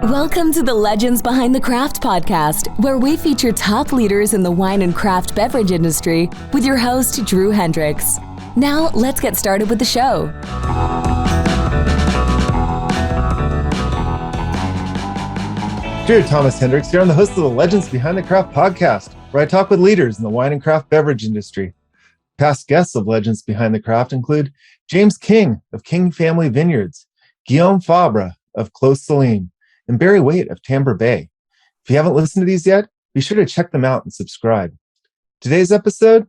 Welcome to the Legends Behind the Craft podcast, where we feature top leaders in the wine and craft beverage industry with your host, Drew Hendricks. Now, let's get started with the show. Drew Thomas Hendricks here. I'm the host of the Legends Behind the Craft podcast, where I talk with leaders in the wine and craft beverage industry. Past guests of Legends Behind the Craft include James King of King Family Vineyards, Guillaume Fabre of Clos Saline, and Barry Waite of Tamber Bay. If you haven't listened to these yet, be sure to check them out and subscribe. Today's episode,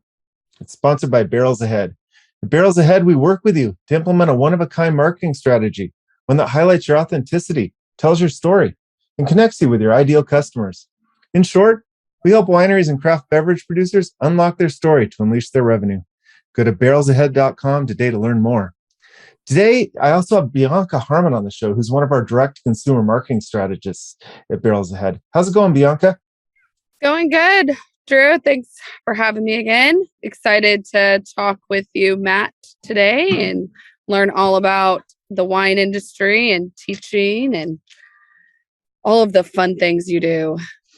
it's sponsored by Barrels Ahead. At Barrels Ahead, we work with you to implement a one-of-a-kind marketing strategy, one that highlights your authenticity, tells your story, and connects you with your ideal customers. In short, we help wineries and craft beverage producers unlock their story to unleash their revenue. Go to barrelsahead.com today to learn more. Today, I also have Bianca Harmon on the show, who's one of our direct-to-consumer marketing strategists at Barrels Ahead. How's it going, Bianca? Going good, Drew. Thanks for having me again. Excited to talk with you, Matt, today and learn all about the wine industry and teaching and all of the fun things you do.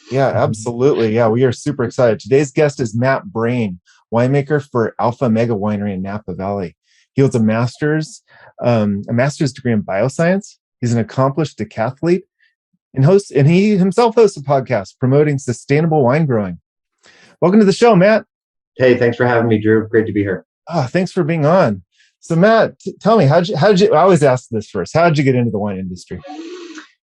Yeah, absolutely. Yeah, we are super excited. Today's guest is Matt Brain, winemaker for Alpha Omega Winery in Napa Valley. He holds a master's degree in bioscience. He's an accomplished decathlete and he himself hosts a podcast promoting sustainable wine growing. Welcome to the show, Matt. Hey, thanks for having me, Drew. Great to be here. Oh, thanks for being on. So, Matt, tell me, how did you? I always ask this first. How did you get into the wine industry?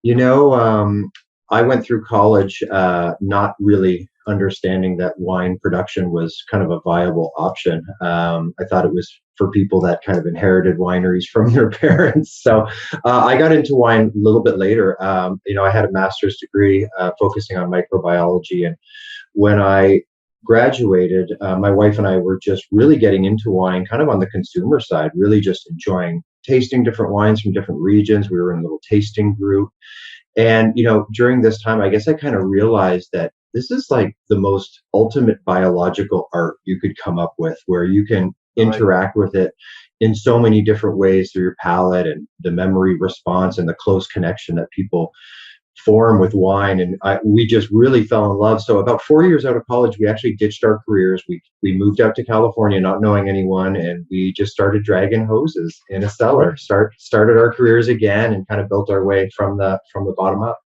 You know, I went through college not really understanding that wine production was kind of a viable option. I thought it was for people that kind of inherited wineries from their parents. So I got into wine a little bit later. I had a master's degree focusing on microbiology. And when I graduated, my wife and I were just really getting into wine kind of on the consumer side, really just enjoying tasting different wines from different regions. We were in a little tasting group. And, during this time, I guess I kind of realized that this is like the most ultimate biological art you could come up with, where you can interact with it in so many different ways through your palate and the memory response and the close connection that people form with wine. And we just really fell in love. So about 4 years out of college, we actually ditched our careers. We moved out to California, not knowing anyone, and we just started dragging hoses in a cellar. Started our careers again, and kind of built our way from the bottom up.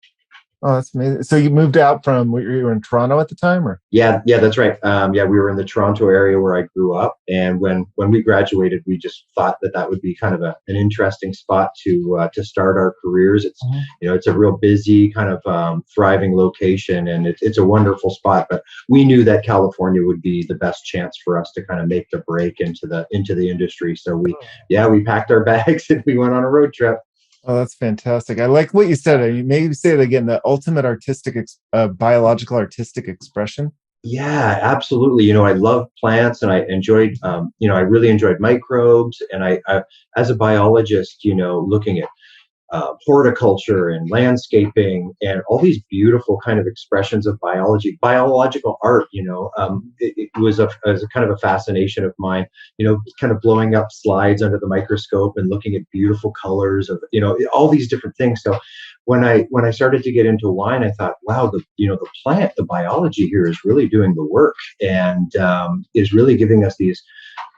Oh, that's amazing. So you moved out from, you were in Toronto at the time, or? Yeah, that's right. We were in the Toronto area where I grew up. And when we graduated, we just thought that would be kind of an interesting spot to start our careers. It's, it's a real busy kind of thriving location, and it's a wonderful spot. But we knew that California would be the best chance for us to kind of make the break into the industry. So we packed our bags and we went on a road trip. Oh, that's fantastic. I like what you said. Maybe say it again, the ultimate biological artistic expression. Yeah, absolutely. I love plants, and I enjoyed, I really enjoyed microbes. And I as a biologist, looking at horticulture and landscaping and all these beautiful kind of expressions of biological art, it was a kind of a fascination of mine, kind of blowing up slides under the microscope and looking at beautiful colors of, all these different things. So when I started to get into wine, I thought, wow, the plant, the biology here is really doing the work, and is really giving us these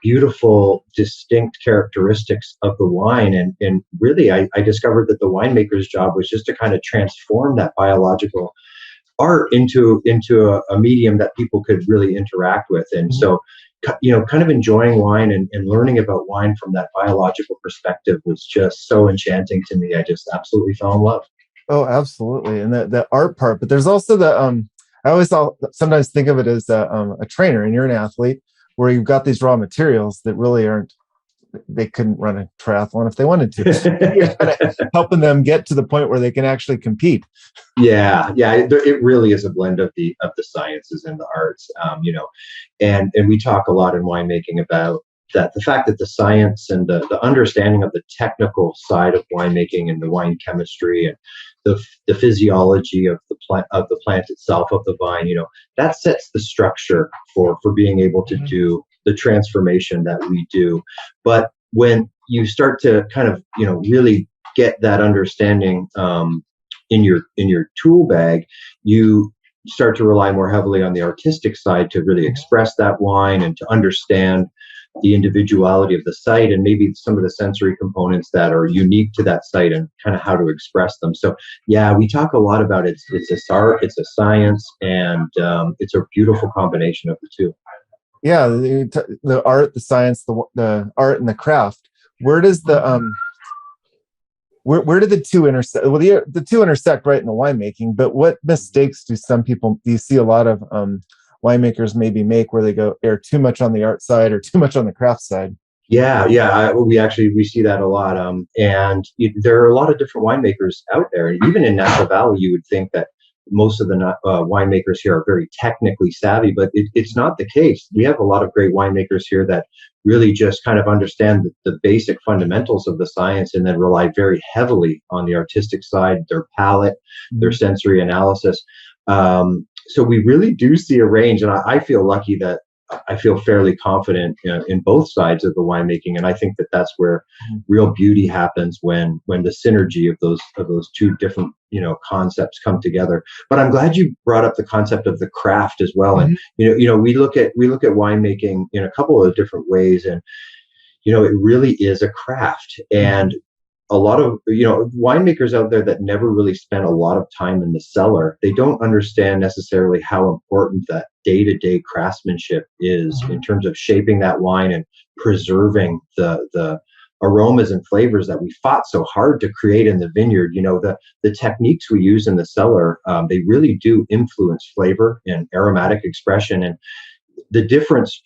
beautiful, distinct characteristics of the wine. And really, I discovered that the winemaker's job was just to kind of transform that biological art into a medium that people could really interact with. And so, kind of enjoying wine and learning about wine from that biological perspective was just so enchanting to me. I just absolutely fell in love. Oh, absolutely. And the art part, but there's also I always sometimes think of it as a trainer, and you're an athlete, where you've got these raw materials that really they couldn't run a triathlon if they wanted to. You're kind of helping them get to the point where they can actually compete. Yeah. It really is a blend of the sciences and the arts, and we talk a lot in winemaking about that, the fact that the science and the understanding of the technical side of winemaking and the wine chemistry and the physiology of the plant itself, of the vine, that sets the structure for being able to do the transformation that we do. But when you start to kind of, really get that understanding in your tool bag, you start to rely more heavily on the artistic side to really express that wine and to understand the individuality of the site and maybe some of the sensory components that are unique to that site and kind of how to express them. So yeah, we talk a lot about it's a art, it's a science, and it's a beautiful combination of the two. Yeah, the art, the science, the art and the craft. Where does the where do the two intersect? Well, the two intersect right in the winemaking, but what mistakes do you see a lot of winemakers maybe make where they go err too much on the art side or too much on the craft side? Yeah, we see that a lot, there are a lot of different winemakers out there. And even in Napa Valley, you would think that most of the winemakers here are very technically savvy, but it's not the case. We have a lot of great winemakers here that really just kind of understand the basic fundamentals of the science and then rely very heavily on the artistic side, their palate, their sensory analysis. So we really do see a range, and I feel lucky that I feel fairly confident in both sides of the winemaking, and I think that that's where real beauty happens when the synergy of those two different concepts come together. But I'm glad you brought up the concept of the craft as well, and we look at winemaking in a couple of different ways, and it really is a craft. And a lot of winemakers out there that never really spent a lot of time in the cellar, they don't understand necessarily how important that day-to-day craftsmanship is in terms of shaping that wine and preserving the aromas and flavors that we fought so hard to create in the vineyard. The techniques we use in the cellar, they really do influence flavor and aromatic expression. And the difference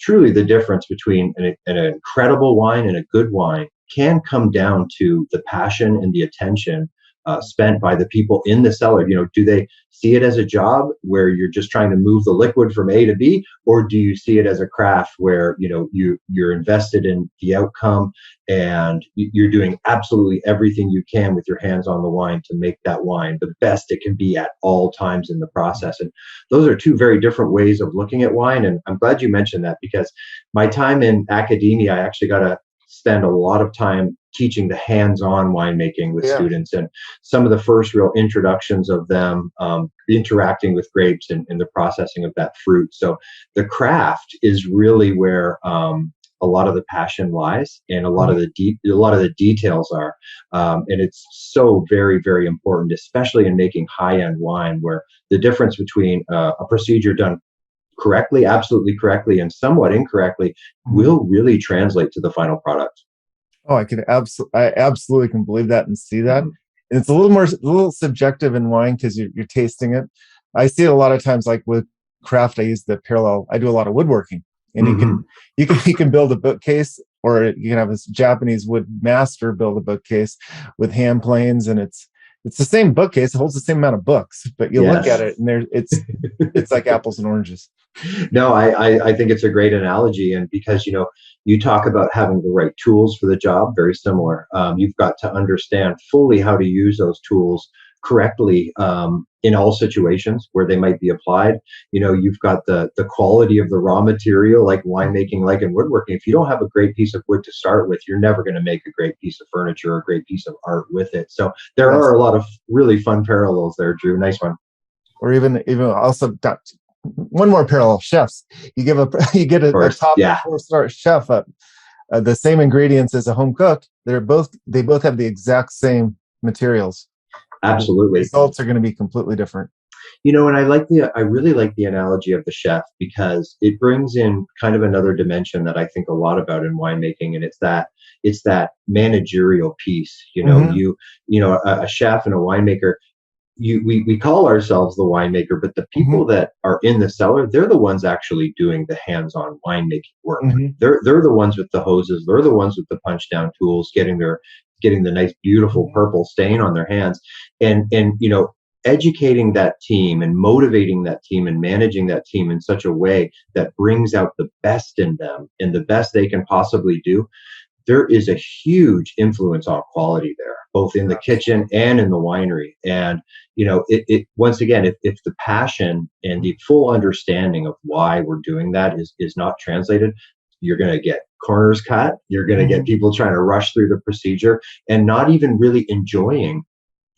between an incredible wine and a good wine can come down to the passion and the attention spent by the people in the cellar. Do they see it as a job where you're just trying to move the liquid from A to B, or do you see it as a craft where you're invested in the outcome and you're doing absolutely everything you can with your hands on the wine to make that wine the best it can be at all times in the process? And those are two very different ways of looking at wine. And I'm glad you mentioned that, because my time in academia, I actually got to spend a lot of time teaching the hands-on winemaking with students, and some of the first real introductions of them interacting with grapes and the processing of that fruit. So the craft is really where a lot of the passion lies, and a lot of the details are, and it's so very, very important, especially in making high-end wine, where the difference between a procedure done correctly, absolutely correctly, and somewhat incorrectly will really translate to the final product. Oh, I absolutely can believe that and see that. And it's a little subjective in wine because you're tasting it. I see it a lot of times, like with craft, I use the parallel. I do a lot of woodworking, and you can build a bookcase, or you can have this Japanese wood master build a bookcase with hand planes, and it's the same bookcase. It holds the same amount of books, but you look at it and it's like apples and oranges. No, I think it's a great analogy. And because, you talk about having the right tools for the job, very similar. You've got to understand fully how to use those tools correctly in all situations where they might be applied. You've got the quality of the raw material, like winemaking, like in woodworking. If you don't have a great piece of wood to start with, you're never going to make a great piece of furniture or a great piece of art with it. So there are a lot of really fun parallels there, Drew. Nice one. Or even also one more parallel: chefs. You get a top 4-star chef the same ingredients as a home cook. They both have the exact same materials. Absolutely. The results are going to be completely different. And I really like the analogy of the chef, because it brings in kind of another dimension that I think a lot about in winemaking, and it's that managerial piece. A chef and a winemaker. We call ourselves the winemaker, but the people that are in the cellar, they're the ones actually doing the hands-on winemaking work. They're the ones with the hoses. They're the ones with the punch-down tools, getting the nice, beautiful purple stain on their hands, and educating that team and motivating that team and managing that team in such a way that brings out the best in them and the best they can possibly do. There is a huge influence on quality there, both in the kitchen and in the winery. And, it once again, if the passion and the full understanding of why we're doing that is not translated, you're going to get corners cut. You're going to get people trying to rush through the procedure and not even really enjoying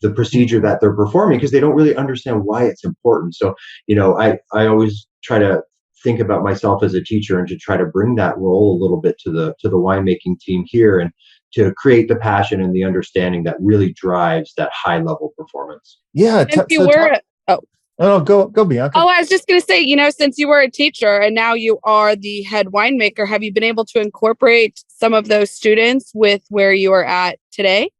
the procedure that they're performing because they don't really understand why it's important. So, I always try to think about myself as a teacher and to try to bring that role a little bit to the winemaking team here and to create the passion and the understanding that really drives that high level performance. Yeah. Go Bianca. Oh, I was just going to say, since you were a teacher and now you are the head winemaker, have you been able to incorporate some of those students with where you are at today?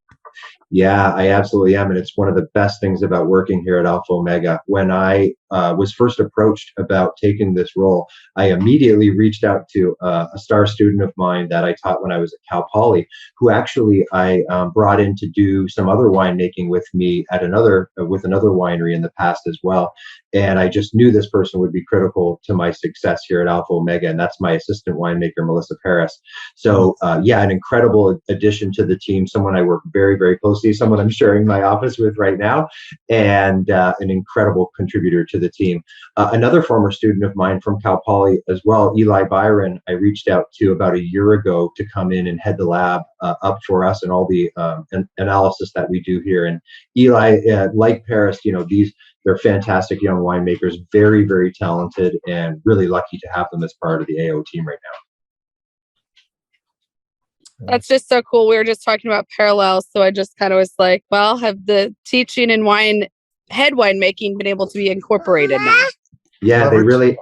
Yeah, I absolutely am. And it's one of the best things about working here at Alpha Omega. When I was first approached about taking this role, I immediately reached out to a star student of mine that I taught when I was at Cal Poly, who actually I brought in to do some other winemaking with me at another winery in the past as well. And I just knew this person would be critical to my success here at Alpha Omega. And that's my assistant winemaker, Melissa Paris. So an incredible addition to the team, someone I work very, very closely, someone I'm sharing my office with right now, and an incredible contributor to the team. Another former student of mine from Cal Poly as well, Eli Byron, I reached out to about a year ago to come in and head the lab up for us and all the analysis that we do here. And Eli, like Paris, they're fantastic young winemakers, very, very talented, and really lucky to have them as part of the AO team right now. That's just so cool. We were just talking about parallels. So I just kind of was like, well, have the teaching and head winemaking been able to be incorporated now? Yeah, they really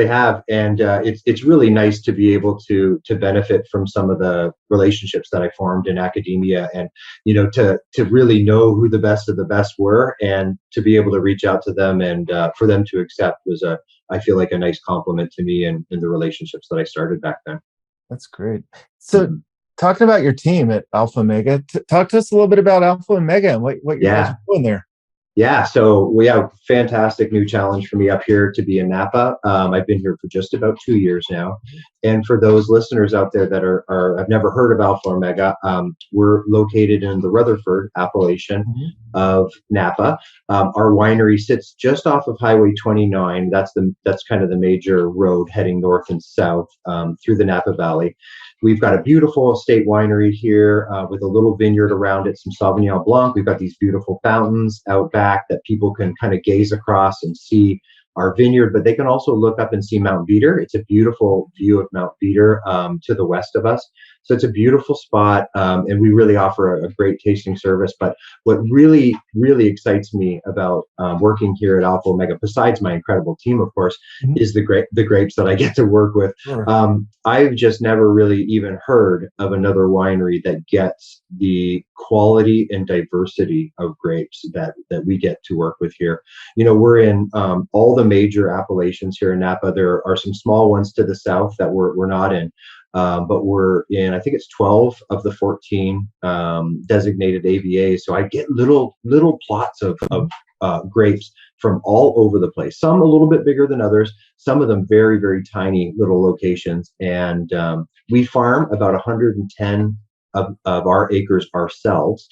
have. And it's really nice to be able to benefit from some of the relationships that I formed in academia and, to really know who the best of the best were and to be able to reach out to them and for them to accept was I feel like a nice compliment to me and the relationships that I started back then. That's great. So talking about your team at Alpha Omega, talk to us a little bit about Alpha Omega and what you guys are doing there. Yeah, so we have a fantastic new challenge for me up here to be in Napa. I've been here for just about 2 years now. And for those listeners out there that have never heard of Alpha Omega, we're located in the Rutherford appellation of Napa. Our winery sits just off of Highway 29. That's kind of the major road heading north and south through the Napa Valley. We've got a beautiful estate winery here with a little vineyard around it, some Sauvignon Blanc. We've got these beautiful fountains out back that people can kind of gaze across and see our vineyard, but they can also look up and see Mount Veeder. It's a beautiful view of Mount Veeder to the west of us. So it's a beautiful spot, and we really offer a great tasting service. But what really, really excites me about working here at Alpha Omega, besides my incredible team, of course, is the grapes that I get to work with. Sure. I've just never really even heard of another winery that gets the quality and diversity of grapes that we get to work with here. We're in all the major appellations here in Napa. There are some small ones to the south that we're not in. But we're in, I think it's 12 of the 14 designated AVAs. So I get little plots of grapes from all over the place. Some a little bit bigger than others. Some of them very, very tiny little locations. And we farm about 110 of our acres ourselves,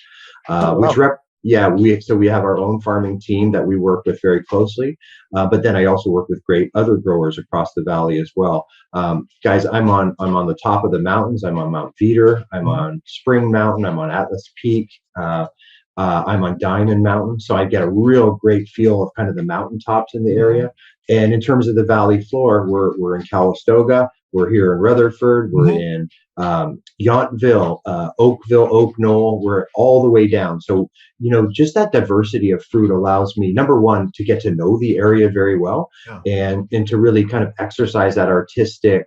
which we have our own farming team that we work with very closely. But then I also work with great other growers across the valley as well. Guys, I'm on the top of the mountains. I'm on Mount Veeder. I'm on Spring Mountain. I'm on Atlas Peak. I'm on Dinan Mountain. So I get a real great feel of kind of the mountaintops in the area. And in terms of the valley floor, we're in Calistoga. We're here in Rutherford. We're in Yountville, Oakville, Oak Knoll. We're all the way down. So, just that diversity of fruit allows me, number one, to get to know the area very well and to really kind of exercise that artistic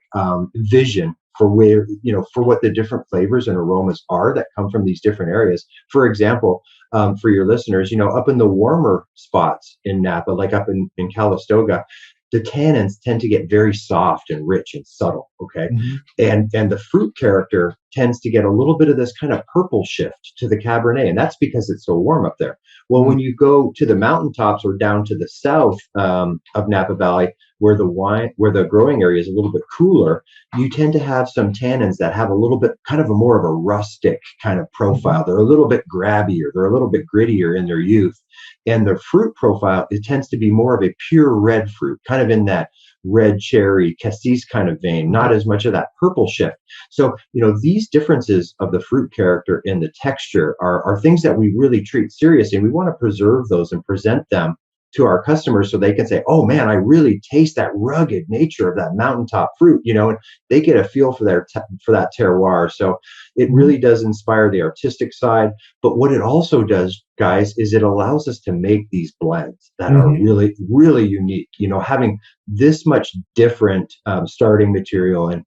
vision for where, for what the different flavors and aromas are that come from these different areas. For example, for your listeners, up in the warmer spots in Napa, like up in Calistoga, the tannins tend to get very soft and rich and subtle, okay? And the fruit character tends to get a little bit of this kind of purple shift to the Cabernet, and that's because it's so warm up there. Well, when you go to the mountaintops or down to the south of Napa Valley, where the growing area is a little bit cooler, you tend to have some tannins that have a little bit kind of more of a rustic kind of profile. They're a little bit grabbier. They're a little bit grittier in their youth. And the fruit profile, it tends to be more of a pure red fruit, kind of in that red cherry, cassis kind of vein, not as much of that purple shift. So, these differences of the fruit character and the texture are things that we really treat seriously. And we want to preserve those and present them to our customers so they can say, oh man, I really taste that rugged nature of that mountaintop fruit, and they get a feel for for that terroir. So it really does inspire the artistic side. But what it also does, guys, is it allows us to make these blends that are really, really unique, having this much different starting material. And,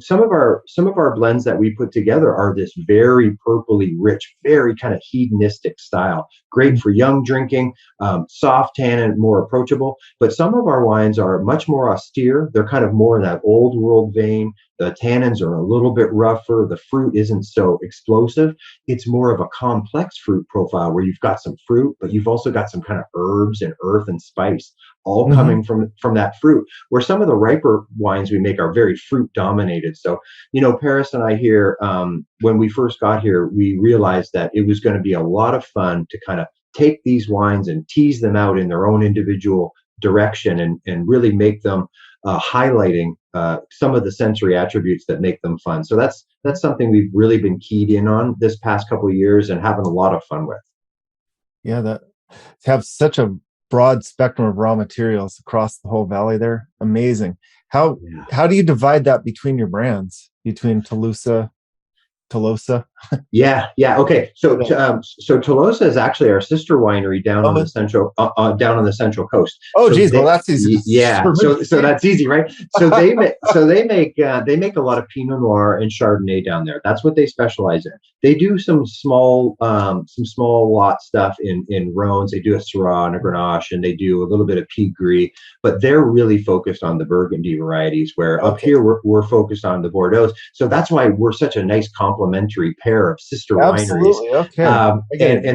some of our blends that we put together are this very purpley rich, very kind of hedonistic style, great for young drinking, soft tannin, more approachable. But some of our wines are much more austere. They're kind of more in that old world vein. The tannins are a little bit rougher. The fruit isn't so explosive. It's more of a complex fruit profile where you've got some fruit, but you've also got some kind of herbs and earth and spice all coming from that fruit, where some of the riper wines we make are very fruit dominated. So, Paris and I here, when we first got here, we realized that it was going to be a lot of fun to kind of take these wines and tease them out in their own individual direction and really make them highlighting some of the sensory attributes that make them fun. So that's something we've really been keyed in on this past couple of years and having a lot of fun with. Yeah, that to have such a broad spectrum of raw materials across the whole valley there, amazing. How do you divide that between your brands, between Tolosa? Yeah. Okay. So Tolosa is actually our sister winery down on the central coast. Oh, geez. Well, that's easy. Yeah. So that's easy, right? So they make a lot of Pinot Noir and Chardonnay down there. That's what they specialize in. They do some small lot stuff in Rhones. They do a Syrah and a Grenache, and they do a little bit of Pinot Gris. But they're really focused on the Burgundy varieties. Where up here we're focused on the Bordeaux. So that's why we're such a nice complementary pair of sister wineries. Okay.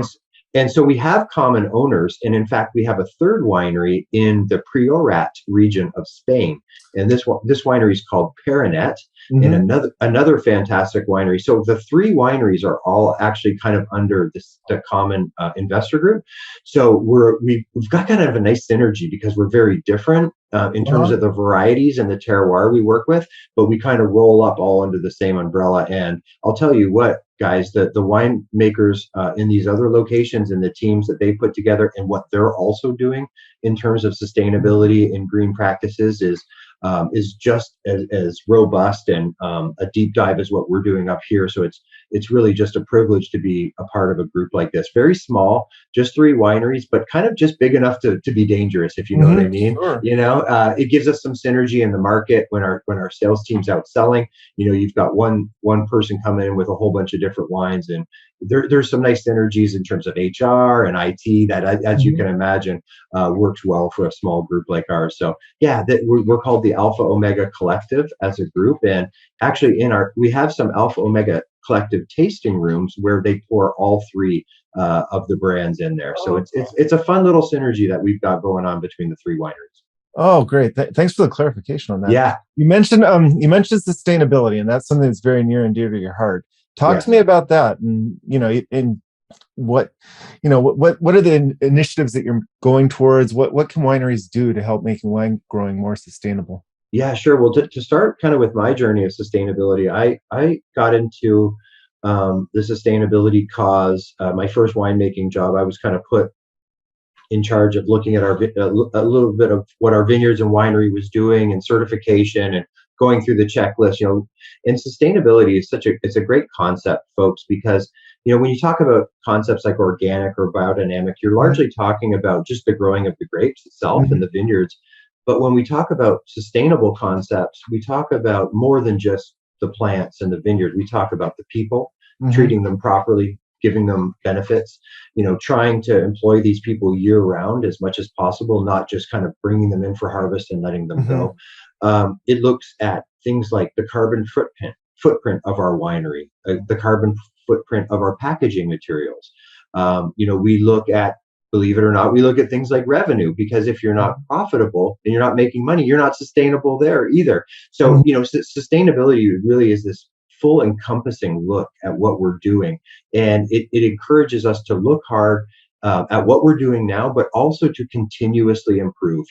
And so we have common owners, and in fact we have a third winery in the Priorat region of Spain, and this winery is called Perinet, and another fantastic winery. So the three wineries are all actually kind of under the common investor group. So we've got kind of a nice synergy because we're very different in terms of the varieties and the terroir we work with, but we kind of roll up all under the same umbrella. And I'll tell you what, guys, the winemakers in these other locations and the teams that they put together and what they're also doing in terms of sustainability and green practices is just as robust and a deep dive as what we're doing up here. So it's really just a privilege to be a part of a group like this. Very small, just three wineries, but kind of just big enough to be dangerous, if you know what I mean. Sure. It gives us some synergy in the market when our sales team's out selling. You've got one person coming in with a whole bunch of different wines, and there's some nice synergies in terms of HR and IT that, as you can imagine, works well for a small group like ours. So yeah, we're called the Alpha Omega Collective as a group, and actually we have some Alpha Omega Collective tasting rooms where they pour all three of the brands in there. So it's a fun little synergy that we've got going on between the three wineries. Oh, great! Thanks for the clarification on that. Yeah, you mentioned sustainability, and that's something that's very near and dear to your heart. Talk to me about that, and what are the initiatives that you're going towards? What can wineries do to help making wine growing more sustainable? Yeah, sure. Well, to start kind of with my journey of sustainability, I got into the sustainability cause. My first winemaking job, I was kind of put in charge of looking at a little bit of what our vineyards and winery was doing and certification and going through the checklist. And sustainability is it's a great concept, folks, because when you talk about concepts like organic or biodynamic, you're largely talking about just the growing of the grapes itself and the vineyards. But when we talk about sustainable concepts, we talk about more than just the plants and the vineyard. We talk about the people, treating them properly, giving them benefits, trying to employ these people year round as much as possible, not just kind of bringing them in for harvest and letting them go. It looks at things like the carbon footprint of our winery, the carbon footprint of our packaging materials. We look at, believe it or not, we look at things like revenue, because if you're not profitable and you're not making money, you're not sustainable there either. So, sustainability really is this full encompassing look at what we're doing. And it encourages us to look hard at what we're doing now, but also to continuously improve.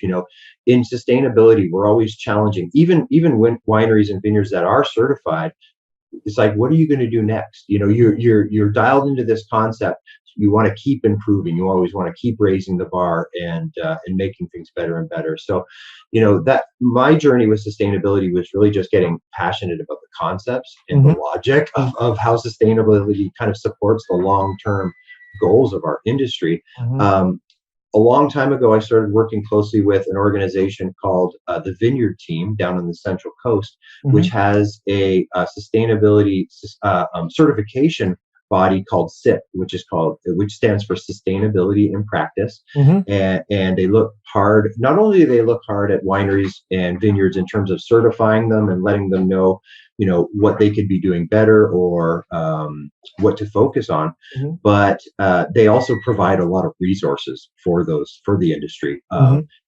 In sustainability, we're always challenging, even when wineries and vineyards that are certified. It's like, what are you going to do next? You're dialed into this concept. You want to keep improving. You always want to keep raising the bar and making things better and better. So, that my journey with sustainability was really just getting passionate about the concepts and the logic of how sustainability kind of supports the long-term goals of our industry. A long time ago, I started working closely with an organization called the Vineyard Team down on the Central Coast, which has a sustainability certification body called SIP, which stands for Sustainability in Practice. And they look hard. Not only do they look hard at wineries and vineyards in terms of certifying them and letting them know, what they could be doing better or what to focus on, but they also provide a lot of resources for the industry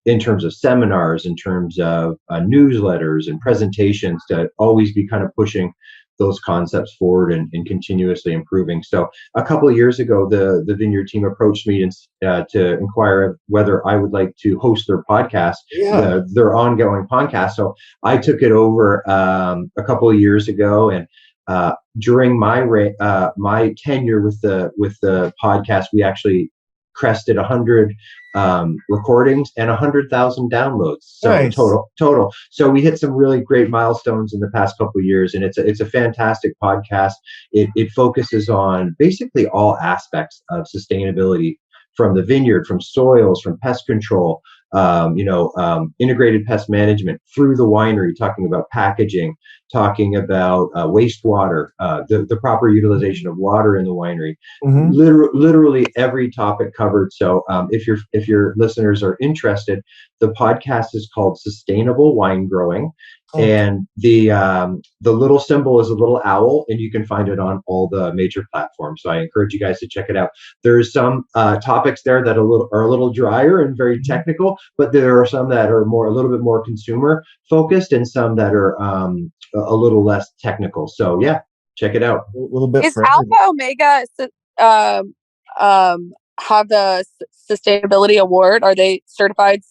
in terms of seminars, in terms of newsletters and presentations, to always be kind of pushing those concepts forward and continuously improving. So a couple of years ago, the Vineyard Team approached me to inquire whether I would like to host their podcast, their ongoing podcast. So I took it over a couple of years ago, and during my tenure with the podcast, we actually crested 100 recordings and 100,000 downloads. So nice. total. So we hit some really great milestones in the past couple of years, and it's a fantastic podcast. It focuses on basically all aspects of sustainability, from the vineyard, from soils, from pest control, integrated pest management, through the winery, talking about packaging, talking about wastewater, the proper utilization of water in the winery, literally every topic covered. So if your listeners are interested, the podcast is called Sustainable Wine Growing. And the little symbol is a little owl, and you can find it on all the major platforms. So I encourage you guys to check it out. There's some topics there that are a little drier and very technical, but there are some that are a little bit more consumer focused, and some that are a little less technical. So yeah, check it out. A little bit. Is Alpha Omega have the sustainability award? Are they certified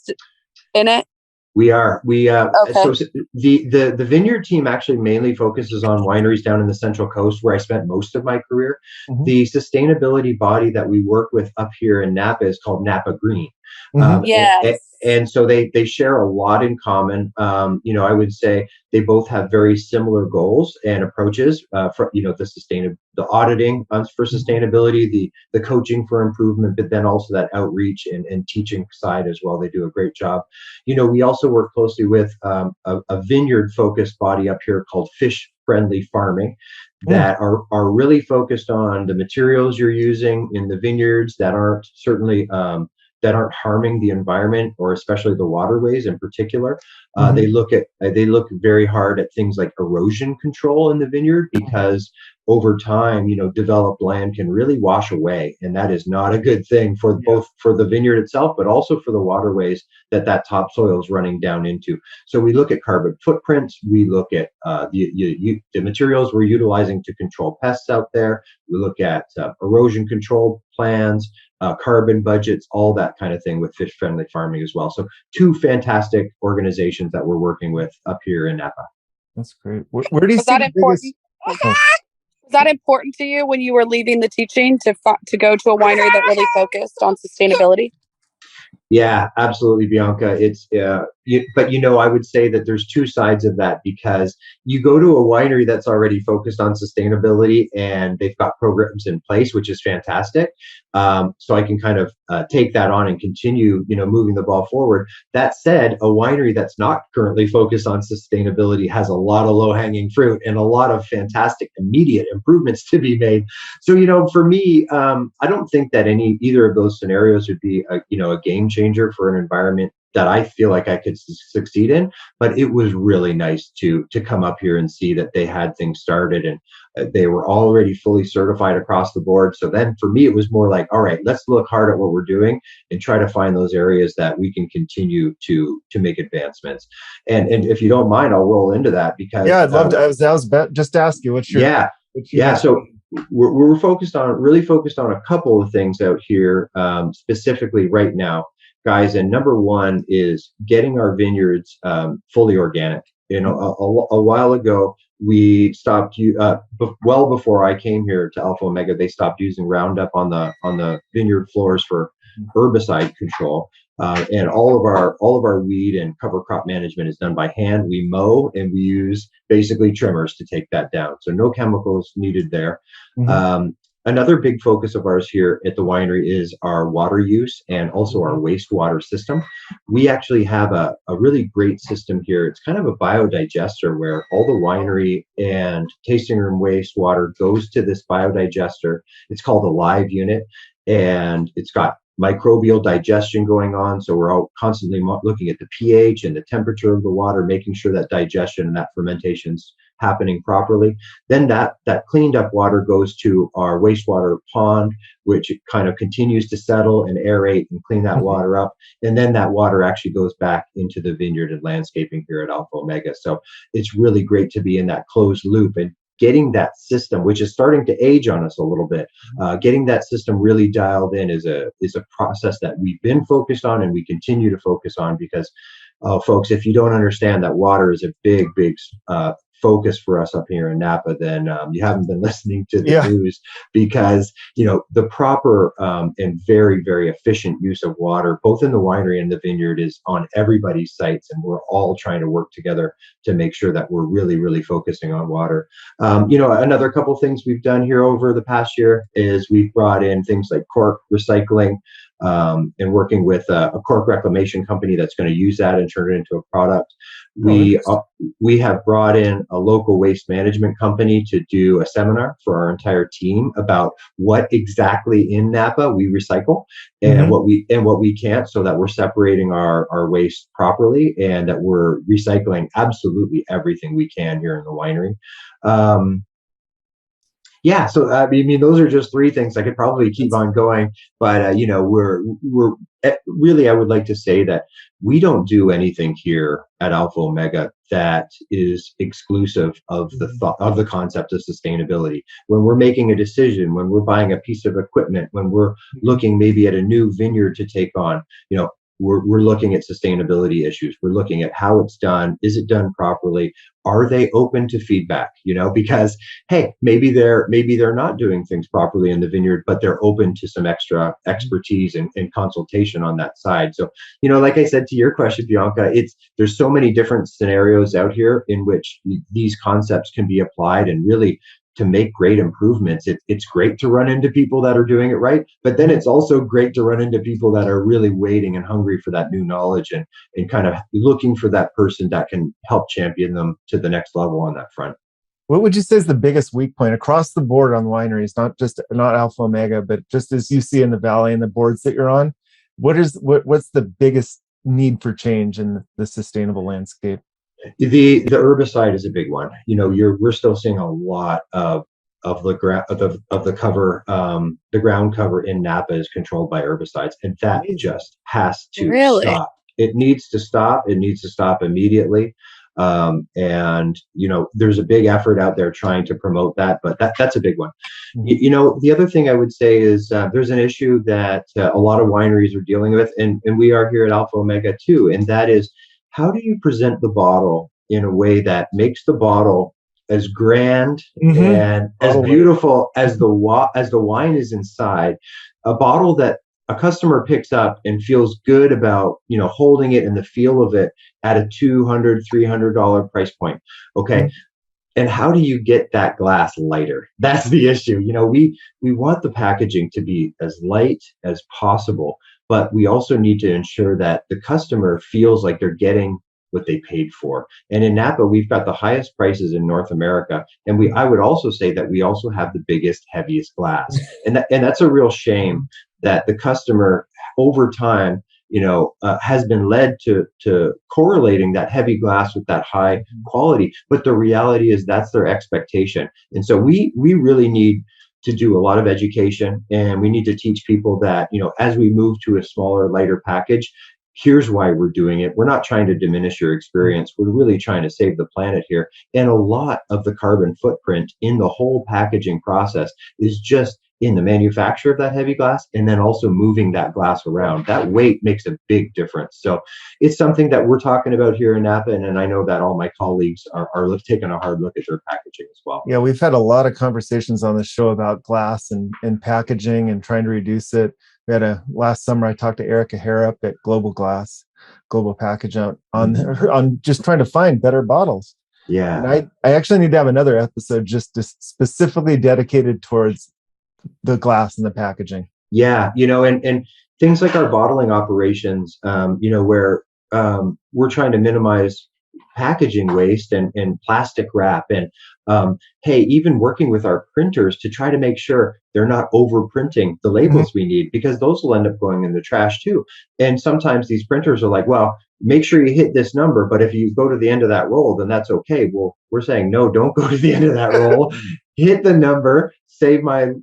in it? We are. Okay. So the Vineyard Team actually mainly focuses on wineries down in the Central Coast, where I spent most of my career. The sustainability body that we work with up here in Napa is called Napa Green. Yes. And so they share a lot in common. I would say they both have very similar goals and approaches for the auditing for sustainability, the coaching for improvement, but then also that outreach and teaching side as well. They do a great job. We also work closely with a vineyard focused body up here called Fish Friendly Farming, that are really focused on the materials you're using in the vineyards that aren't harming the environment, or especially the waterways in particular. They look very hard at things like erosion control in the vineyard, because over time, developed land can really wash away, and that is not a good thing for both for the vineyard itself, but also for the waterways that topsoil is running down into. So we look at carbon footprints. We look at the materials we're utilizing to control pests out there. We look at erosion control plans, carbon budgets, all that kind of thing with Fish Friendly Farming as well. So two fantastic organizations that we're working with up here in Napa. That's great. Where do you see that important? Was that important to you when you were leaving the teaching to go to a winery that really focused on sustainability? Yeah, absolutely, Bianca. It's but I would say that there's two sides of that, because you go to a winery that's already focused on sustainability and they've got programs in place, which is fantastic. So I can kind of take that on and continue, moving the ball forward. That said, a winery that's not currently focused on sustainability has a lot of low-hanging fruit and a lot of fantastic immediate improvements to be made. So, for me, I don't think that either of those scenarios would be a game changer for an environment that I feel like I could succeed in. But it was really nice to come up here and see that they had things started, and they were already fully certified across the board. So then for me, it was more like, all right, let's look hard at what we're doing and try to find those areas that we can continue to make advancements. And if you don't mind, I'll roll into that, because I'd love to. I was just to ask you, what's your So we're really focused on a couple of things out here, specifically right now, guys. And number one is getting our vineyards fully organic. You know, a while ago, we stopped, well before I came here to Alpha Omega, they stopped using Roundup on the vineyard floors for herbicide control. And all of our weed and cover crop management is done by hand. We mow and we use basically trimmers to take that down. So no chemicals needed there. Another big focus of ours here at the winery is our water use and also our wastewater system. We actually have a really great system here. It's kind of a biodigester where all the winery and tasting room wastewater goes to this biodigester. It's called a live unit, and it's got microbial digestion going on. So we're all constantly looking at the pH and the temperature of the water, making sure that digestion and that fermentation's happening properly. Then that cleaned up water goes to our wastewater pond, which kind of continues to settle and aerate and clean that water up. And then that water actually goes back into the vineyard and landscaping here at Alpha Omega. So it's really great to be in that closed loop, and getting that system, which is starting to age on us a little bit, getting that system really dialed in is a process that we've been focused on and we continue to focus on, because folks, if you don't understand that water is a big focus for us up here in Napa, then you haven't been listening to the news, because the proper and very, very efficient use of water, both in the winery and the vineyard, is on everybody's sites, and we're all trying to work together to make sure that we're really, really focusing on water. Another couple things we've done here over the past year is we've brought in things like Cork Recycling, and working with a Cork Reclamation company that's going to use that and turn it into a product. We have brought in a local waste management company to do a seminar for our entire team about what exactly in Napa we recycle and what we can't, so that we're separating our waste properly and that we're recycling absolutely everything we can here in the winery. So I mean, those are just three things. I could probably keep on going, but we're really, I would like to say that we don't do anything here at Alpha Omega that is exclusive of the concept of sustainability. When we're making a decision, when we're buying a piece of equipment, when we're looking maybe at a new vineyard to take on, we're looking at sustainability issues. We're looking at how it's done. Is it done properly? Are they open to feedback? Because, hey, maybe they're not doing things properly in the vineyard, but they're open to some extra expertise and consultation on that side. So, like I said to your question, Bianca, there's so many different scenarios out here in which these concepts can be applied, and really, to make great improvements, it's great to run into people that are doing it right, but then it's also great to run into people that are really waiting and hungry for that new knowledge and kind of looking for that person that can help champion them to the next level on that front. What would you say is the biggest weak point across the board on wineries, not Alpha Omega, but just as you see in the Valley and the boards that you're on? What's the biggest need for change in the sustainable landscape? The herbicide is a big one. We're still seeing a lot of the cover, the ground cover in Napa is controlled by herbicides, and that just has to stop. It needs to stop. It needs to stop immediately. And there's a big effort out there trying to promote that, but that's a big one. The other thing I would say is there's an issue that a lot of wineries are dealing with, and we are here at Alpha Omega too, and that is, how do you present the bottle in a way that makes the bottle as grand and as beautiful as the wine is inside? A bottle that a customer picks up and feels good about, holding it and the feel of it at a $200, $300 price point. Okay. And how do you get that glass lighter? That's the issue. We want the packaging to be as light as possible, but we also need to ensure that the customer feels like they're getting what they paid for. And in Napa, we've got the highest prices in North America. And I would also say that we also have the biggest, heaviest glass. And that's a real shame that the customer over time, has been led to correlating that heavy glass with that high quality. But the reality is that's their expectation. And so we really need to do a lot of education, and we need to teach people that, as we move to a smaller, lighter package, here's why we're doing it. We're not trying to diminish your experience. We're really trying to save the planet here. And a lot of the carbon footprint in the whole packaging process is just in the manufacture of that heavy glass, and then also moving that glass around. That weight makes a big difference. So it's something that we're talking about here in Napa, and I know that all my colleagues are taking a hard look at their packaging as well. Yeah, we've had a lot of conversations on the show about glass and packaging and trying to reduce it. We had last summer, I talked to Erica Harrop at Global Package on just trying to find better bottles. Yeah. And I actually need to have another episode just specifically dedicated towards the glass and the packaging. Yeah, and things like our bottling operations, where we're trying to minimize packaging waste and plastic wrap, and hey, even working with our printers to try to make sure they're not over printing the labels we need, because those will end up going in the trash too. And sometimes these printers are like, well, make sure you hit this number, but if you go to the end of that roll, then that's okay. Well, we're saying, no, don't go to the end of that roll. Hit the number, save my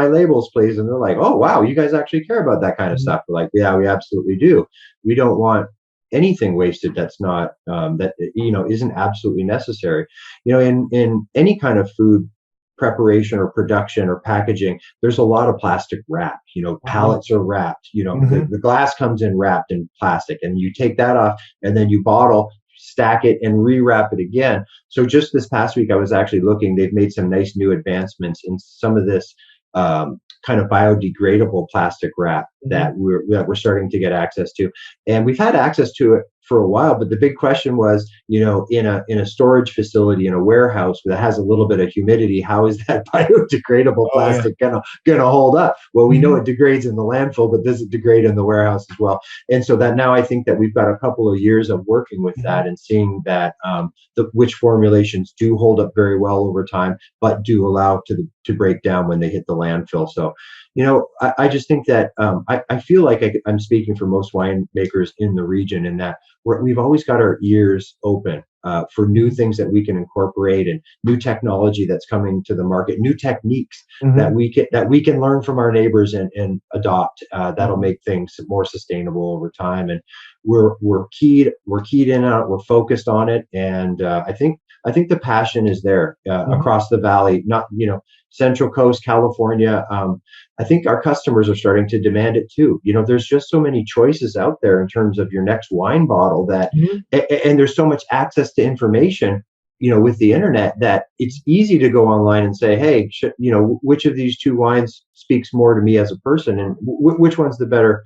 labels, please. And they're like, oh, wow, you guys actually care about that kind of stuff. We're like, yeah, we absolutely do. We don't want anything wasted that's not isn't absolutely necessary. In any kind of food preparation or production or packaging, there's a lot of plastic wrap. Pallets are wrapped. The glass comes in wrapped in plastic, and you take that off, and then you bottle, stack it, and rewrap it again. So just this past week, I was actually looking. They've made some nice new advancements in some of this kind of biodegradable plastic wrap that we're starting to get access to, and we've had access to it for a while. But the big question was, in a storage facility, in a warehouse that has a little bit of humidity, how is that biodegradable plastic gonna hold up? Well, we know it degrades in the landfill, but does it degrade in the warehouse as well? And so that now I think that we've got a couple of years of working with that and seeing that which formulations do hold up very well over time, but do allow to break down when they hit the landfill. So, I just think that I feel like I'm speaking for most winemakers in the region, in that we've always got our ears open for new things that we can incorporate, and new technology that's coming to the market, new techniques that we can learn from our neighbors and adopt. That'll make things more sustainable over time. And we're keyed in on it. We're focused on it, and I think the passion is there across the valley. Not Central Coast, California. I think our customers are starting to demand it too. There's just so many choices out there in terms of your next wine bottle that, and there's so much access to information, with the internet, that it's easy to go online and say, hey, which of these two wines speaks more to me as a person, and which one's the better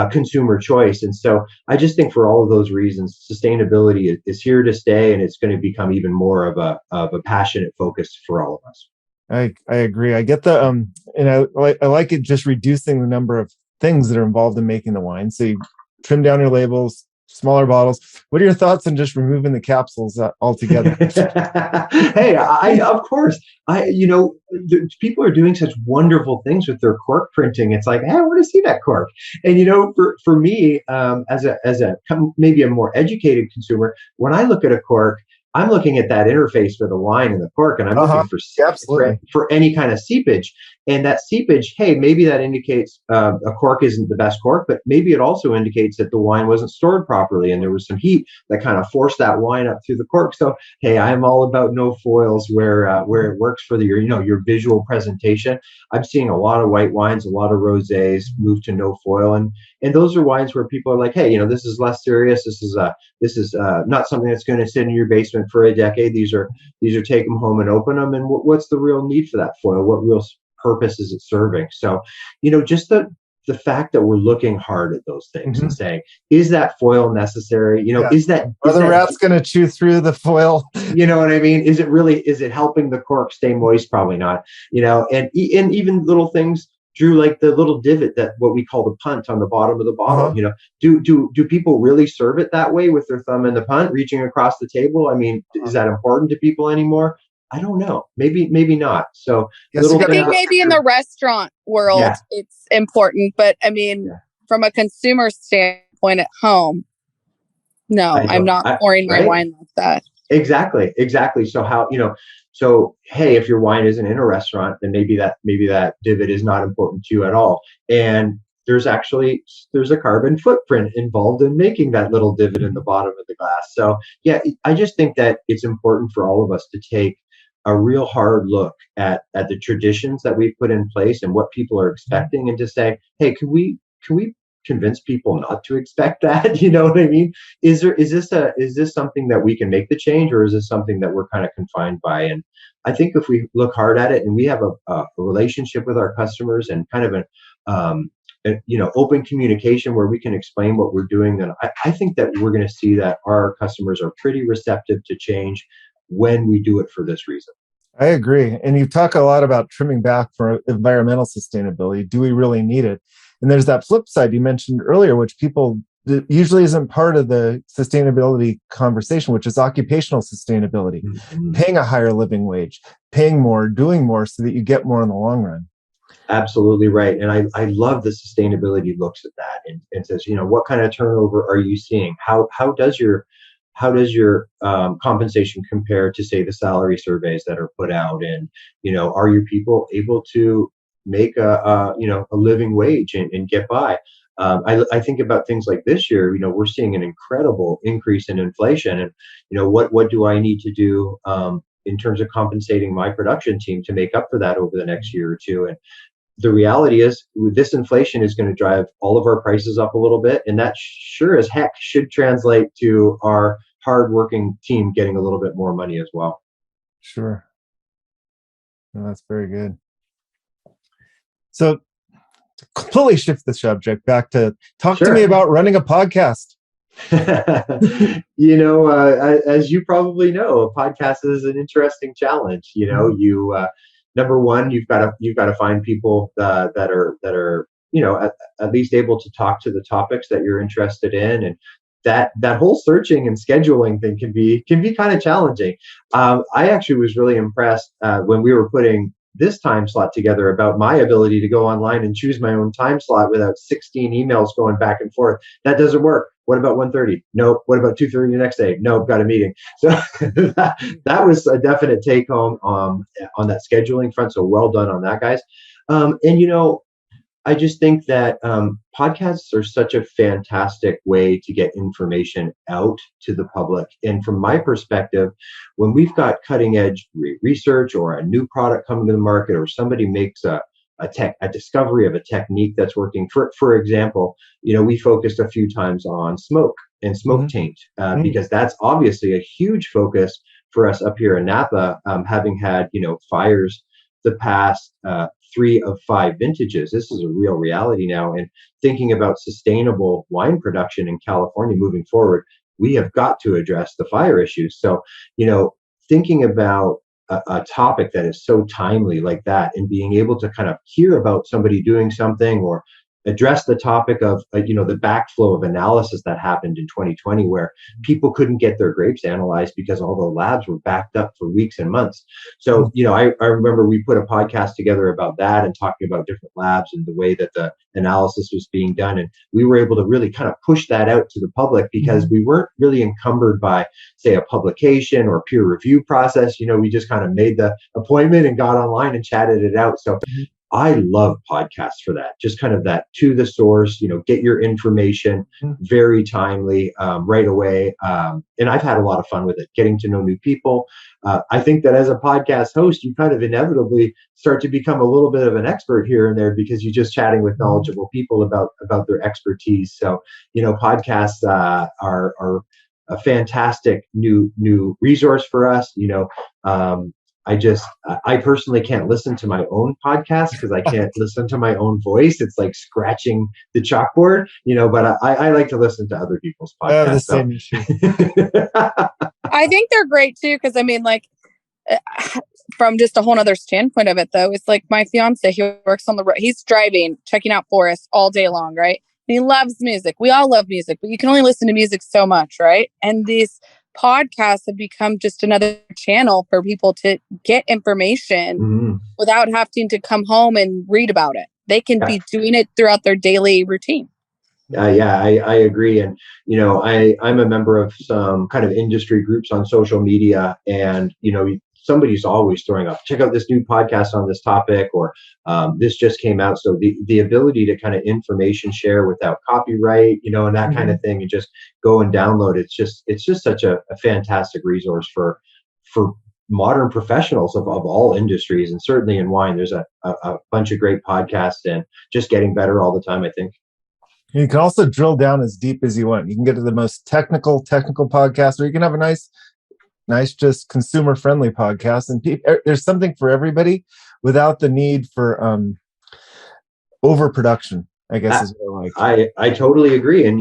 consumer choice. And so I just think for all of those reasons, sustainability is here to stay, and it's going to become even more of a passionate focus for all of us. I agree. I get the and I like it, just reducing the number of things that are involved in making the wine. So you trim down your labels, smaller bottles. What are your thoughts on just removing the capsules altogether? Hey, of course, people are doing such wonderful things with their cork printing. It's like, hey, I want to see that cork. And for me, as a maybe a more educated consumer, when I look at a cork, I'm looking at that interface for the wine and the cork, and I'm looking for any kind of seepage. And that seepage, hey, maybe that indicates a cork isn't the best cork, but maybe it also indicates that the wine wasn't stored properly and there was some heat that kind of forced that wine up through the cork. So, hey, I'm all about no foils where it works for your visual presentation. I'm seeing a lot of white wines, a lot of rosés move to no foil, and those are wines where people are like, hey, this is less serious. This is not something that's going to sit in your basement for a decade. These are take them home and open them. And what's the real need for that foil? What real purpose is it serving? So, just the fact that we're looking hard at those things and saying, is that foil necessary? Is the rat's going to chew through the foil? You know what I mean? Is it helping the cork stay moist? Probably not. And even little things, Drew, like the little divot, that what we call the punt on the bottom of the bottle. Do people really serve it that way with their thumb in the punt, reaching across the table? I mean, is that important to people anymore? I don't know. Maybe not. So I think maybe in the restaurant world, it's important. But I mean, from a consumer standpoint at home, no, I'm not pouring my wine like that. Exactly. So hey, if your wine isn't in a restaurant, then maybe that divot is not important to you at all. And there's a carbon footprint involved in making that little divot in the bottom of the glass. So yeah, I just think that it's important for all of us to take a real hard look at the traditions that we've put in place and what people are expecting, and to say, hey, can we convince people not to expect that? You know what I mean? Is this something that we can make the change, or is this something that we're kind of confined by? And I think if we look hard at it and we have a relationship with our customers and kind of open communication where we can explain what we're doing, then I think that we're going to see that our customers are pretty receptive to change when we do it for this reason. I agree. And you talk a lot about trimming back for environmental sustainability. Do we really need it? And there's that flip side you mentioned earlier, which people usually isn't part of the sustainability conversation, which is occupational sustainability, paying a higher living wage, paying more, doing more so that you get more in the long run. Absolutely right. And I love the sustainability looks at that and says, what kind of turnover are you seeing? How does your compensation compare to, say, the salary surveys that are put out? And, are your people able to make a living wage and get by? I think about things like this year. We're seeing an incredible increase in inflation, and what do I need to do in terms of compensating my production team to make up for that over the next year or two? And the reality is, this inflation is going to drive all of our prices up a little bit, and that sure as heck should translate to our hardworking team getting a little bit more money as well. Sure. No, that's very good. So to completely shift the subject back to talk to me about running a podcast. As you probably know, a podcast is an interesting challenge. Number one, you've got to find people that are at least able to talk to the topics that you're interested in, and that whole searching and scheduling thing can be kind of challenging. I actually was really impressed when we were putting this time slot together about my ability to go online and choose my own time slot without 16 emails going back and forth. That doesn't work. What about 1:30? Nope. What about 2:30 the next day? Nope. Got a meeting. So that was a definite take home on that scheduling front. So well done on that, guys. I just think that podcasts are such a fantastic way to get information out to the public. And from my perspective, when we've got cutting edge research or a new product coming to the market, or somebody makes a discovery of a technique that's working, for example, we focused a few times on smoke and smoke taint because that's obviously a huge focus for us up here in Napa, having had fires the past 3 of 5 vintages. This is a real reality now. And thinking about sustainable wine production in California moving forward, we have got to address the fire issues. So, thinking about a topic that is so timely like that, and being able to kind of hear about somebody doing something or address the topic of the backflow of analysis that happened in 2020, where people couldn't get their grapes analyzed because all the labs were backed up for weeks and months. So I remember we put a podcast together about that and talking about different labs and the way that the analysis was being done, and we were able to really kind of push that out to the public because we weren't really encumbered by, say, a publication or peer review process. We just kind of made the appointment and got online and chatted it out. So I love podcasts for that. Just kind of that to the source, get your information very timely, right away. And I've had a lot of fun with it, getting to know new people. I think that as a podcast host, you kind of inevitably start to become a little bit of an expert here and there because you're just chatting with knowledgeable people about their expertise. So, podcasts are a fantastic new resource for us. I personally can't listen to my own podcast because I can't listen to my own voice. It's like scratching the chalkboard, but I like to listen to other people's podcasts. I have the same issue. I think they're great too. Cause from just a whole other standpoint of it though, it's like my fiance, he works on the road. He's driving, checking out forests all day long. Right. And he loves music. We all love music, but you can only listen to music so much. Right. And these podcasts have become just another channel for people to get information without having to come home and read about it. They can be doing it throughout their daily routine. I agree. And, I'm a member of some kind of industry groups on social media, and, somebody's always throwing up, check out this new podcast on this topic, or this just came out. So the ability to kind of information share without copyright, and that kind of thing, and just go and download. It's just such a fantastic resource for modern professionals of all industries, and certainly in wine. There's a bunch of great podcasts, and just getting better all the time, I think. You can also drill down as deep as you want. You can get to the most technical podcast, or you can have a nice, just consumer-friendly podcast. And there's something for everybody without the need for overproduction, I guess is what I like. I totally agree. And,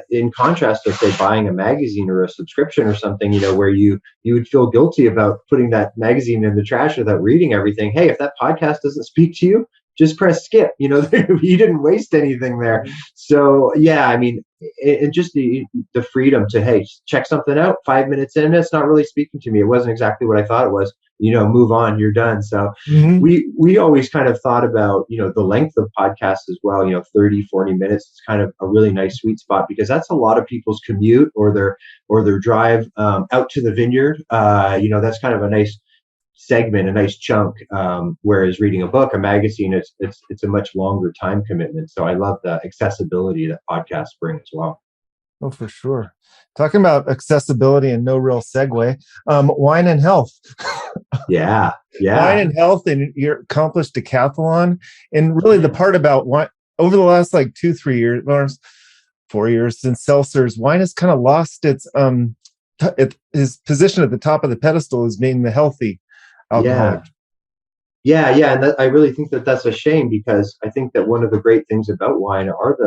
in contrast to, say, buying a magazine or a subscription or something, where you would feel guilty about putting that magazine in the trash without reading everything. Hey, if that podcast doesn't speak to you, just press skip. You didn't waste anything there. So yeah, I mean, it just the freedom to, hey, check something out 5 minutes in, it's not really speaking to me, it wasn't exactly what I thought it was, move on, you're done. So we always kind of thought about, the length of podcasts as well. 30, 40 minutes is kind of a really nice sweet spot, because that's a lot of people's commute or their drive out to the vineyard. That's kind of a nice segment, a nice chunk, whereas reading a book, a magazine, it's a much longer time commitment. So I love the accessibility that podcasts bring as well. Oh, for sure. Talking about accessibility and no real segue, wine and health. Yeah. Wine and health, and your accomplished decathlon. And really the part about wine over the last 2-3 years, or 4 years since seltzers, wine has kind of lost its position at the top of the pedestal as being the healthy alcoholic. Yeah. And I really think that that's a shame, because I think that one of the great things about wine are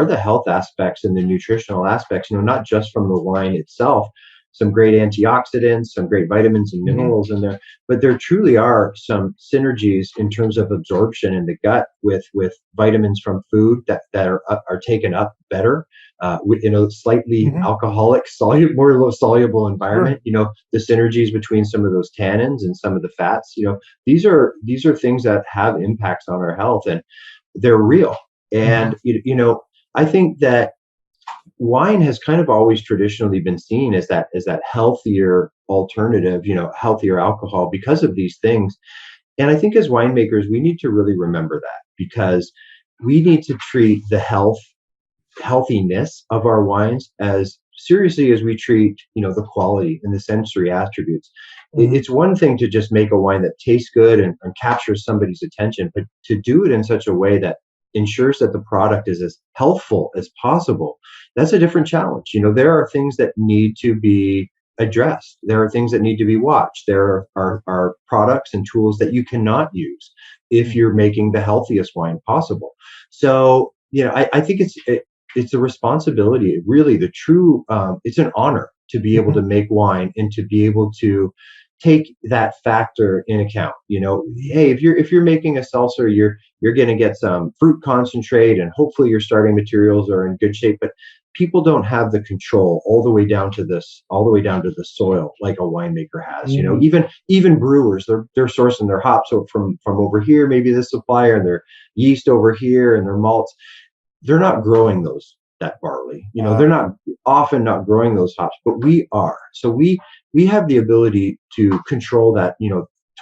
the health aspects and the nutritional aspects, not just from the wine itself, some great antioxidants, some great vitamins and minerals in there, but there truly are some synergies in terms of absorption in the gut with vitamins from food that are taken up better in a slightly alcoholic, more soluble environment. The synergies between some of those tannins and some of the fats, these are things that have impacts on our health, and they're real. And I think that wine has kind of always traditionally been seen as that healthier alternative, healthier alcohol, because of these things. And I think as winemakers, we need to really remember that, because we need to treat the healthiness of our wines as seriously as we treat, the quality and the sensory attributes. It's one thing to just make a wine that tastes good and captures somebody's attention, but to do it in such a way that ensures that the product is as healthful as possible, that's a different challenge. There are things that need to be addressed. There are things that need to be watched. There are products and tools that you cannot use if you're making the healthiest wine possible. So, I think it's a responsibility, really the true, it's an honor to be able to make wine and to be able to take that factor in account. Hey, if you're making a seltzer, you're going to get some fruit concentrate, and hopefully your starting materials are in good shape, but people don't have the control all the way down to the soil like a winemaker has. Even brewers, they're sourcing their hops from over here, maybe the supplier, and their yeast over here, and their malts. They're not growing that barley. They're often not growing those hops, but we are. So we have the ability to control that,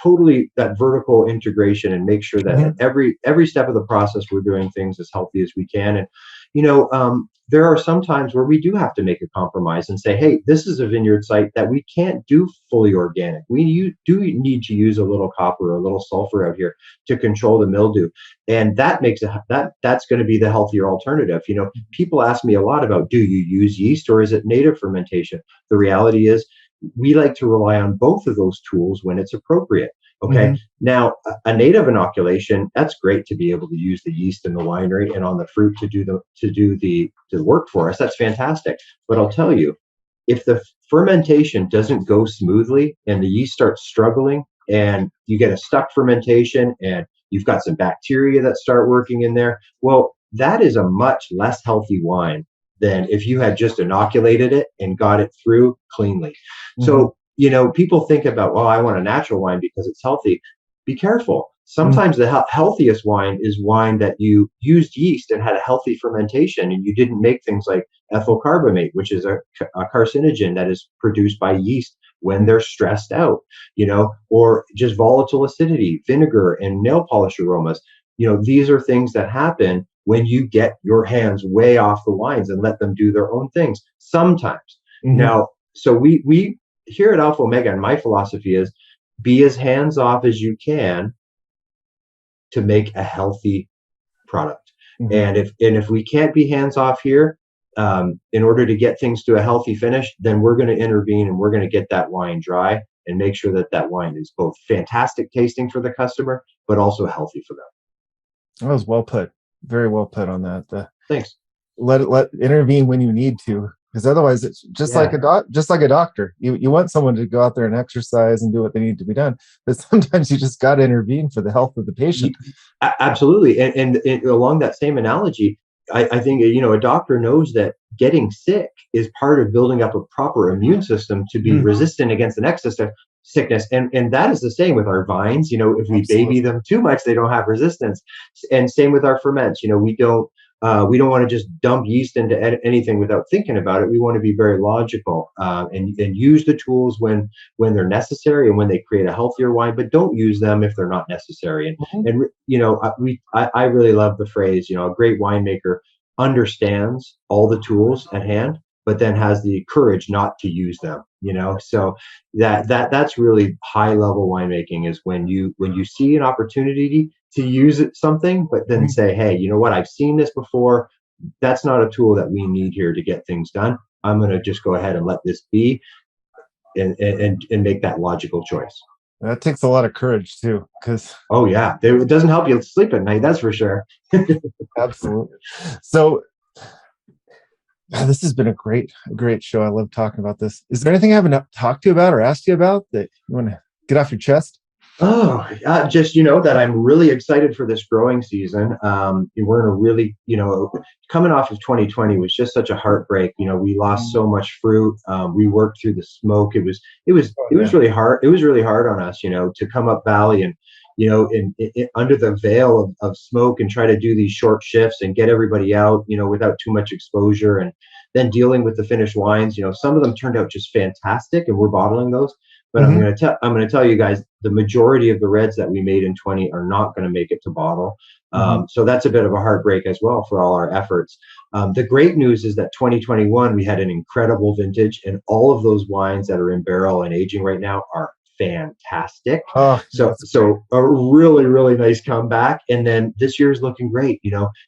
totally, that vertical integration, and make sure that at every step of the process, we're doing things as healthy as we can. And, there are some times where we do have to make a compromise and say, hey, this is a vineyard site that we can't do fully organic. We do need to use a little copper or a little sulfur out here to control the mildew. And that makes that's going to be the healthier alternative. People ask me a lot about, do you use yeast or is it native fermentation? The reality is, we like to rely on both of those tools when it's appropriate. Okay. Now, a native inoculation, that's great to be able to use the yeast in the winery and on the fruit to do the work for us. That's fantastic. But I'll tell you, if the fermentation doesn't go smoothly and the yeast starts struggling and you get a stuck fermentation and you've got some bacteria that start working in there, well, that is a much less healthy wine than if you had just inoculated it and got it through cleanly. So, people think about, well, I want a natural wine because it's healthy. Be careful. Sometimes the healthiest wine is wine that you used yeast and had a healthy fermentation, and you didn't make things like ethyl carbamate, which is a carcinogen that is produced by yeast when they're stressed out, or just volatile acidity, vinegar, and nail polish aromas. These are things that happen when you get your hands way off the wines and let them do their own things sometimes. Mm-hmm. Now, so we here at Alpha Omega, and my philosophy is be as hands off as you can to make a healthy product. Mm-hmm. And if we can't be hands off here, in order to get things to a healthy finish, then we're going to intervene and we're going to get that wine dry and make sure that wine is both fantastic tasting for the customer, but also healthy for them. That was well put. Very well put on that. Thanks. Let intervene when you need to, because otherwise it's just like a doctor. You want someone to go out there and exercise and do what they need to be done, but sometimes you just got to intervene for the health of the patient. Absolutely, and along that same analogy, I think a doctor knows that getting sick is part of building up a proper immune system to be resistant against the next sickness, and that is the same with our vines. If we baby them too much, they don't have resistance, and same with our ferments. We don't want to just dump yeast into anything without thinking about it. We want to be very logical and use the tools when they're necessary and when they create a healthier wine, but don't use them if they're not necessary. And I really love the phrase, a great winemaker understands all the tools at hand, but then has the courage not to use them. So that's really high level winemaking, is when you see an opportunity to use something, but then say, hey, you know what? I've seen this before. That's not a tool that we need here to get things done. I'm going to just go ahead and let this be and make that logical choice. That takes a lot of courage too, because it doesn't help you sleep at night. That's for sure. Absolutely. So this has been a great show. I love talking about this. Is there anything I haven't talked to you about or asked you about that you want to get off your chest? Just that I'm really excited for this growing season. We're in a really, coming off of 2020 was just such a heartbreak. We lost so much fruit. We worked through the smoke. It was really hard. It was really hard on us, to come up valley and under the veil of smoke and try to do these short shifts and get everybody out, without too much exposure, and then dealing with the finished wines. Some of them turned out just fantastic, and we're bottling those. But I'm going to tell you guys, the majority of the reds that we made in 20 are not going to make it to bottle. So that's a bit of a heartbreak as well for all our efforts. The great news is that 2021, we had an incredible vintage, and all of those wines that are in barrel and aging right now are fantastic. So a really, really nice comeback. And then this year is looking great.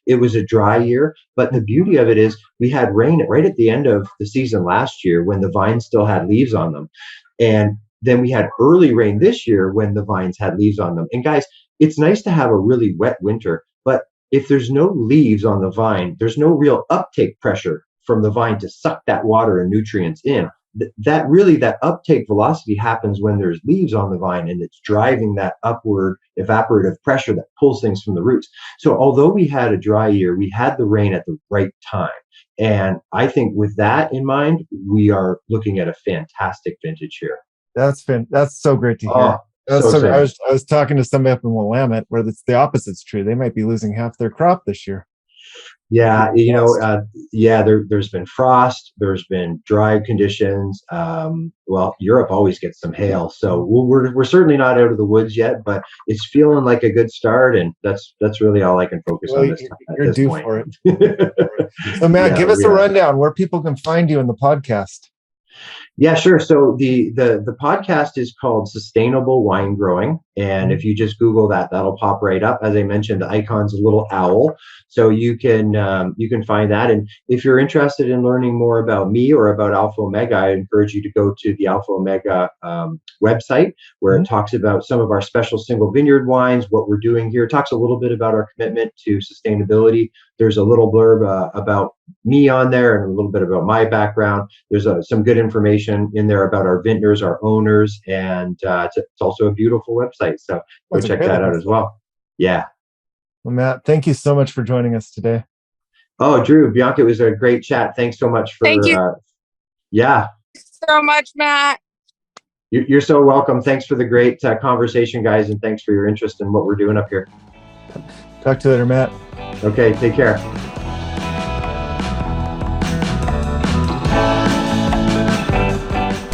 It was a dry year, but the beauty of it is we had rain right at the end of the season last year when the vines still had leaves on them. And then we had early rain this year when the vines had leaves on them. And guys, it's nice to have a really wet winter, but if there's no leaves on the vine, there's no real uptake pressure from the vine to suck that water and nutrients in. That uptake velocity happens when there's leaves on the vine, and it's driving that upward evaporative pressure that pulls things from the roots. So although we had a dry year, we had the rain at the right time. And I think with that in mind, we are looking at a fantastic vintage here. That's so great to hear. I was talking to somebody up in Willamette where it's the opposite's true. They might be losing half their crop this year. Yeah, there's been frost, there's been dry conditions. Europe always gets some hail, so we're certainly not out of the woods yet, but it's feeling like a good start, and that's really all I can focus on this time. You're due for it. So Matt, give us a rundown where people can find you in the podcast. Yeah, sure. So the podcast is called Sustainable Wine Growing. And if you just Google that, that'll pop right up. As I mentioned, the icon's a little owl. So you can find that. And if you're interested in learning more about me or about Alpha Omega, I encourage you to go to the Alpha Omega website, where it talks about some of our special single vineyard wines, what we're doing here. It talks a little bit about our commitment to sustainability. There's a little blurb about me on there and a little bit about my background. There's some good information in there about our vintners, our owners, and it's also a beautiful website. So go check that out as well. Yeah. Well, Matt, thank you so much for joining us today. Oh, Drew, Bianca, it was a great chat. Thanks so much for. Thank you. Yeah. So much, Matt. You're so welcome. Thanks for the great conversation, guys, and thanks for your interest in what we're doing up here. Talk to you later, Matt. Okay, take care.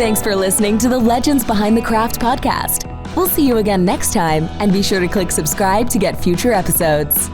Thanks for listening to the Legends Behind the Craft podcast. We'll see you again next time, and be sure to click subscribe to get future episodes.